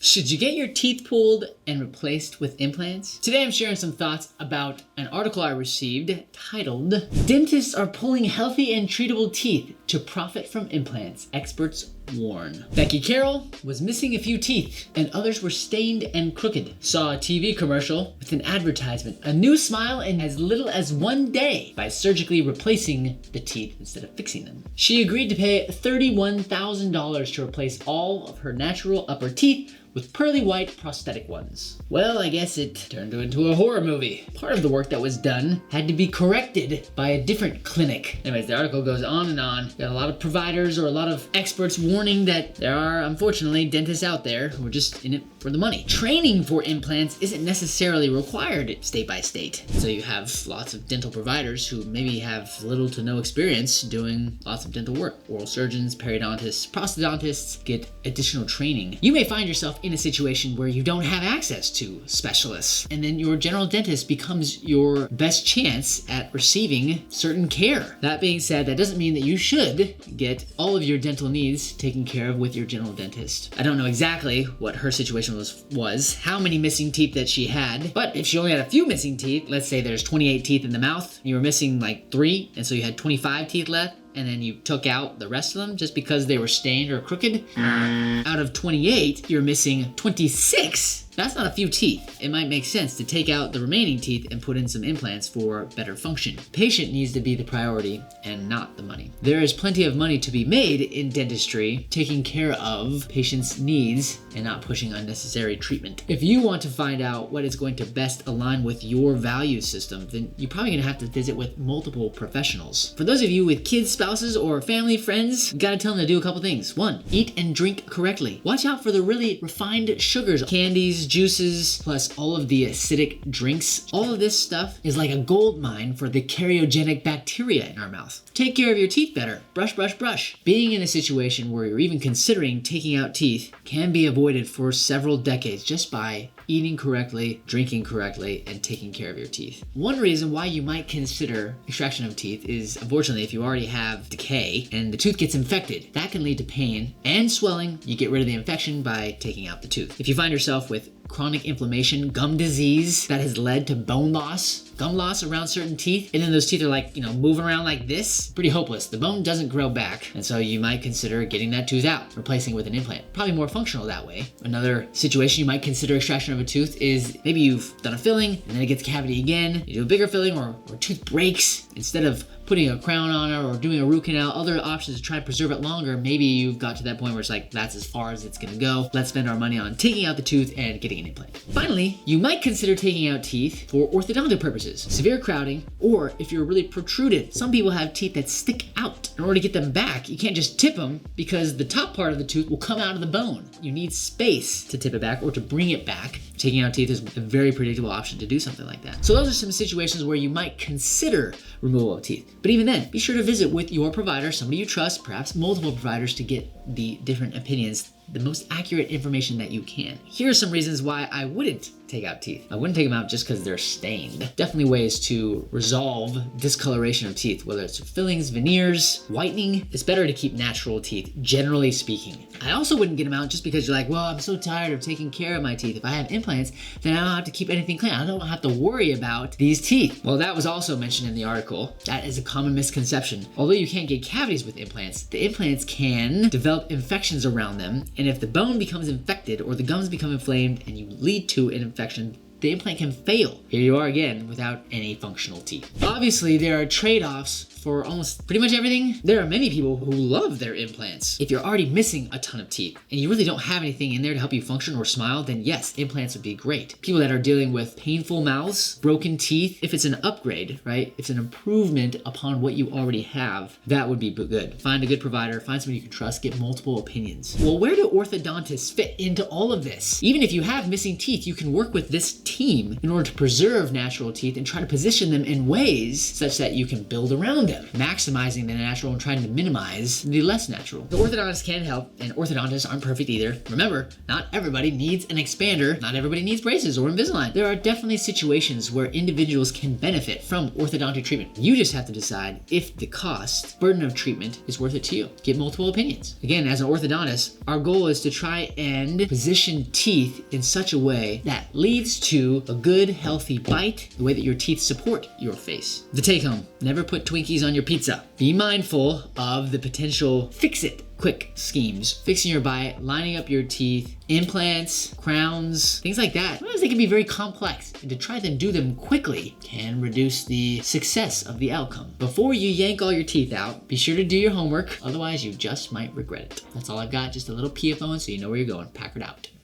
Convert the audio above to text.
Should you get your teeth pulled and replaced with implants? Today I'm sharing some thoughts about an article I received titled, "Dentists are pulling healthy and treatable teeth to profit from implants, experts warn." Becky Carroll was missing a few teeth and others were stained and crooked. Saw a TV commercial with an advertisement, a new smile in as little as 1 day by surgically replacing the teeth instead of fixing them. She agreed to pay $31,000 to replace all of her natural upper teeth with pearly white prosthetic ones. Well, I guess it turned into a horror movie. Part of the work that was done had to be corrected by a different clinic. Anyways, the article goes on and on. Got a lot of providers or a lot of experts warning that there are, unfortunately, dentists out there who are just in it for the money. Training for implants isn't necessarily required state by state. So you have lots of dental providers who maybe have little to no experience doing lots of dental work. Oral surgeons, periodontists, prosthodontists get additional training. You may find yourself in a situation where you don't have access to specialists, and then your general dentist becomes your best chance at receiving certain care. That being said, that doesn't mean that you should get all of your dental needs taken care of with your general dentist. I don't know exactly what her situation was, how many missing teeth that she had, but if she only had a few missing teeth, let's say there's 28 teeth in the mouth, you were missing like 3, and so you had 25 teeth left, and then you took out the rest of them just because they were stained or crooked. Out of 28, you're missing 26. That's not a few teeth. It might make sense to take out the remaining teeth and put in some implants for better function. Patient needs to be the priority and not the money. There is plenty of money to be made in dentistry taking care of patients' needs and not pushing unnecessary treatment. If you want to find out what is going to best align with your value system, then you're probably gonna have to visit with multiple professionals. For those of you with kids, spouses, or family, friends, you gotta tell them to do a couple things. 1, eat and drink correctly. Watch out for the really refined sugars, candies, juices, plus all of the acidic drinks. All of this stuff is like a gold mine for the karyogenic bacteria in our mouth. Take care of your teeth better. Brush, brush, brush. Being in a situation where you're even considering taking out teeth can be avoided for several decades just by eating correctly, drinking correctly, and taking care of your teeth. One reason why you might consider extraction of teeth is, unfortunately, if you already have decay and the tooth gets infected, that can lead to pain and swelling. You get rid of the infection by taking out the tooth. If you find yourself with chronic inflammation, gum disease that has led to bone loss, gum loss around certain teeth, and then those teeth are like, moving around like this, pretty hopeless. The bone doesn't grow back, and so you might consider getting that tooth out, replacing with an implant. Probably more functional that way. Another situation you might consider extraction of a tooth is maybe you've done a filling, and then it gets a cavity again, you do a bigger filling, or tooth breaks. Instead of putting a crown on it or doing a root canal, other options to try to preserve it longer, maybe you've got to that point where it's like, that's as far as it's gonna go. Let's spend our money on taking out the tooth and getting an implant. Finally, you might consider taking out teeth for orthodontic purposes, severe crowding, or if you're really protruded. Some people have teeth that stick out. In order to get them back, you can't just tip them because the top part of the tooth will come out of the bone. You need space to tip it back or to bring it back. Taking out teeth is a very predictable option to do something like that. So those are some situations where you might consider removal of teeth. But even then, be sure to visit with your provider, somebody you trust, perhaps multiple providers, to get the different opinions, the most accurate information that you can. Here are some reasons why I wouldn't take out teeth. I wouldn't take them out just because they're stained. Definitely ways to resolve discoloration of teeth, whether it's fillings, veneers, whitening. It's better to keep natural teeth, generally speaking. I also wouldn't get them out just because you're like, well, I'm so tired of taking care of my teeth. If I have implants, then I don't have to keep anything clean. I don't have to worry about these teeth. Well, that was also mentioned in the article. That is a common misconception. Although you can't get cavities with implants, the implants can develop infections around them, and if the bone becomes infected or the gums become inflamed and you lead to an infection, the implant can fail. Here you are again without any functional teeth. Obviously, there are trade-offs for almost pretty much everything. There are many people who love their implants. If you're already missing a ton of teeth and you really don't have anything in there to help you function or smile, then yes, implants would be great. People that are dealing with painful mouths, broken teeth, if it's an upgrade, right? It's an improvement upon what you already have, that would be good. Find a good provider, find somebody you can trust, get multiple opinions. Well, where do orthodontists fit into all of this? Even if you have missing teeth, you can work with this team in order to preserve natural teeth and try to position them in ways such that you can build around them, maximizing the natural and trying to minimize the less natural. The orthodontist can help, and orthodontists aren't perfect either. Remember, not everybody needs an expander, not everybody needs braces or Invisalign. There are definitely situations where individuals can benefit from orthodontic treatment. You just have to decide if the cost, burden of treatment is worth it to you. Get multiple opinions. Again, as an orthodontist, our goal is to try and position teeth in such a way that leads to a good, healthy bite, the way that your teeth support your face. The take home, never put Twinkies on your pizza. Be mindful of the potential fix-it quick schemes. Fixing your bite, lining up your teeth, implants, crowns, things like that. Sometimes they can be very complex, and to try to do them quickly can reduce the success of the outcome. Before you yank all your teeth out, be sure to do your homework, otherwise you just might regret it. That's all I've got, just a little PFO so you know where you're going. Packard out.